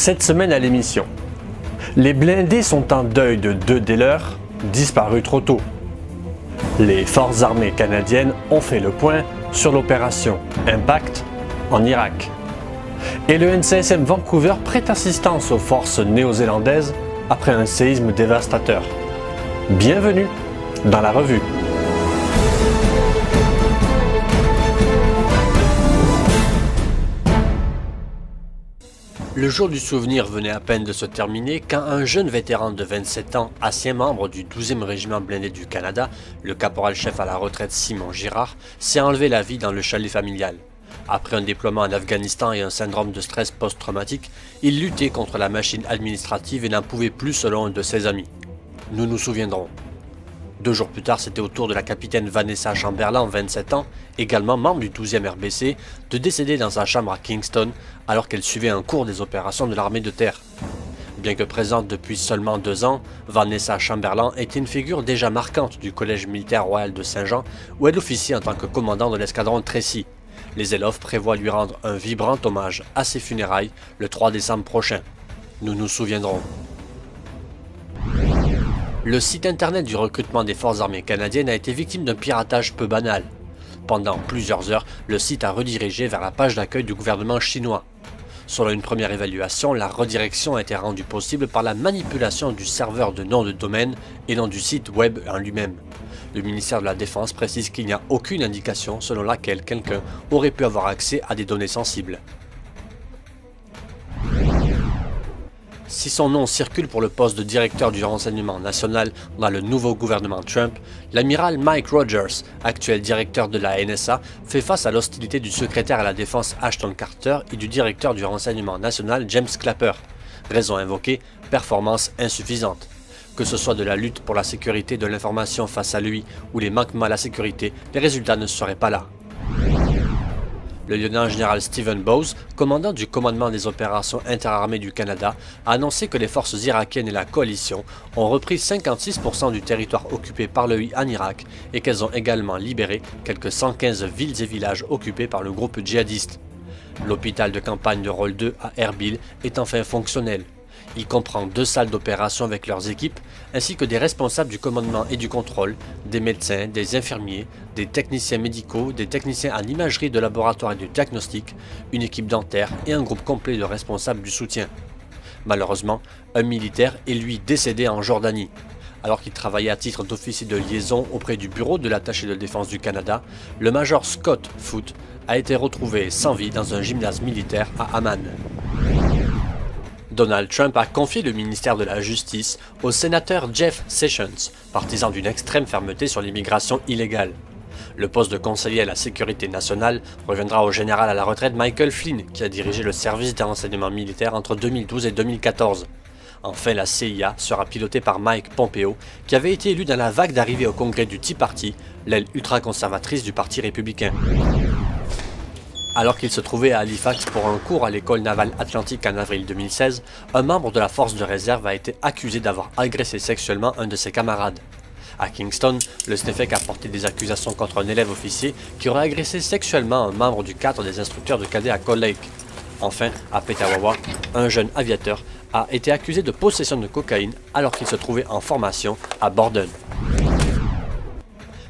Cette semaine à l'émission, les blindés sont en deuil de 2 des leurs, disparus trop tôt. Les forces armées canadiennes ont fait le point sur l'opération Impact en Irak. Et le NCSM Vancouver prête assistance aux forces néo-zélandaises après un séisme dévastateur. Bienvenue dans la revue. Le jour du souvenir venait à peine de se terminer quand un jeune vétéran de 27 ans, ancien membre du 12e régiment blindé du Canada, le caporal-chef à la retraite Simon Girard, s'est enlevé la vie dans le chalet familial. Après un déploiement en Afghanistan et un syndrome de stress post-traumatique, il luttait contre la machine administrative et n'en pouvait plus selon un de ses amis. Nous nous souviendrons. 2 jours plus tard, c'était au tour de la capitaine Vanessa Chamberlain, 27 ans, également membre du 12e RBC, de décéder dans sa chambre à Kingston alors qu'elle suivait un cours des opérations de l'armée de terre. Bien que présente depuis seulement 2 ans, Vanessa Chamberlain était une figure déjà marquante du Collège militaire royal de Saint-Jean où elle officie en tant que commandant de l'escadron Tracy. Les Elofs prévoient lui rendre un vibrant hommage à ses funérailles le 3 décembre prochain. Nous nous souviendrons. Le site internet du recrutement des forces armées canadiennes a été victime d'un piratage peu banal. Pendant plusieurs heures, le site a redirigé vers la page d'accueil du gouvernement chinois. Selon une première évaluation, la redirection a été rendue possible par la manipulation du serveur de nom de domaine et non du site web en lui-même. Le ministère de la Défense précise qu'il n'y a aucune indication selon laquelle quelqu'un aurait pu avoir accès à des données sensibles. Si son nom circule pour le poste de directeur du renseignement national dans le nouveau gouvernement Trump, l'amiral Mike Rogers, actuel directeur de la NSA, fait face à l'hostilité du secrétaire à la Défense Ashton Carter et du directeur du renseignement national James Clapper. Raison invoquée, performance insuffisante. Que ce soit de la lutte pour la sécurité de l'information face à lui ou les manquements à la sécurité, les résultats ne seraient pas là. Le lieutenant-général Stephen Bowes, commandant du commandement des opérations interarmées du Canada, a annoncé que les forces irakiennes et la coalition ont repris 56% du territoire occupé par l'EI en Irak et qu'elles ont également libéré quelques 115 villes et villages occupés par le groupe djihadiste. L'hôpital de campagne de Rôle 2 à Erbil est enfin fonctionnel. Il comprend 2 salles d'opération avec leurs équipes, ainsi que des responsables du commandement et du contrôle, des médecins, des infirmiers, des techniciens médicaux, des techniciens en imagerie de laboratoire et de diagnostic, une équipe dentaire et un groupe complet de responsables du soutien. Malheureusement, un militaire est lui décédé en Jordanie. Alors qu'il travaillait à titre d'officier de liaison auprès du bureau de l'attaché de défense du Canada, le major Scott Foote a été retrouvé sans vie dans un gymnase militaire à Amman. Donald Trump a confié le ministère de la Justice au sénateur Jeff Sessions, partisan d'une extrême fermeté sur l'immigration illégale. Le poste de conseiller à la sécurité nationale reviendra au général à la retraite Michael Flynn, qui a dirigé le service des renseignements militaires entre 2012 et 2014. Enfin, la CIA sera pilotée par Mike Pompeo, qui avait été élu dans la vague d'arrivée au congrès du Tea Party, l'aile ultra-conservatrice du Parti républicain. Alors qu'il se trouvait à Halifax pour un cours à l'école navale atlantique en avril 2016, un membre de la force de réserve a été accusé d'avoir agressé sexuellement un de ses camarades. À Kingston, le SNEFEC a porté des accusations contre un élève officier qui aurait agressé sexuellement un membre du cadre des instructeurs de cadets à Cold Lake. Enfin, à Petawawa, un jeune aviateur a été accusé de possession de cocaïne alors qu'il se trouvait en formation à Borden.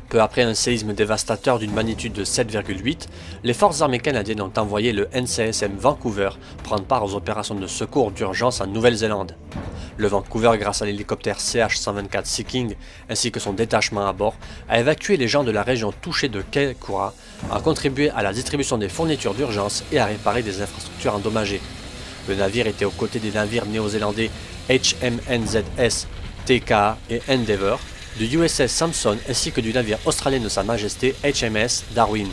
Peu après un séisme dévastateur d'une magnitude de 7,8, les forces armées canadiennes ont envoyé le NCSM Vancouver prendre part aux opérations de secours d'urgence en Nouvelle-Zélande. Le Vancouver, grâce à l'hélicoptère CH-124 Sea King ainsi que son détachement à bord, a évacué les gens de la région touchée de Kaikoura, a contribué à la distribution des fournitures d'urgence et à réparer des infrastructures endommagées. Le navire était aux côtés des navires néo-zélandais HMNZS, TKA et Endeavour, du USS Samson ainsi que du navire australien de Sa Majesté HMS Darwin.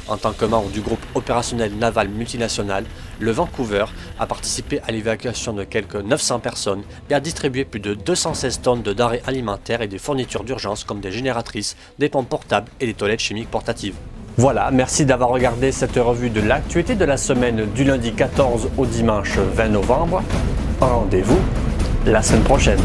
En tant que membre du groupe opérationnel naval multinational, le Vancouver a participé à l'évacuation de quelques 900 personnes et a distribué plus de 216 tonnes de denrées alimentaires et des fournitures d'urgence comme des génératrices, des pompes portables et des toilettes chimiques portatives. Voilà, merci d'avoir regardé cette revue de l'actualité de la semaine du lundi 14 au dimanche 20 novembre. Rendez-vous la semaine prochaine.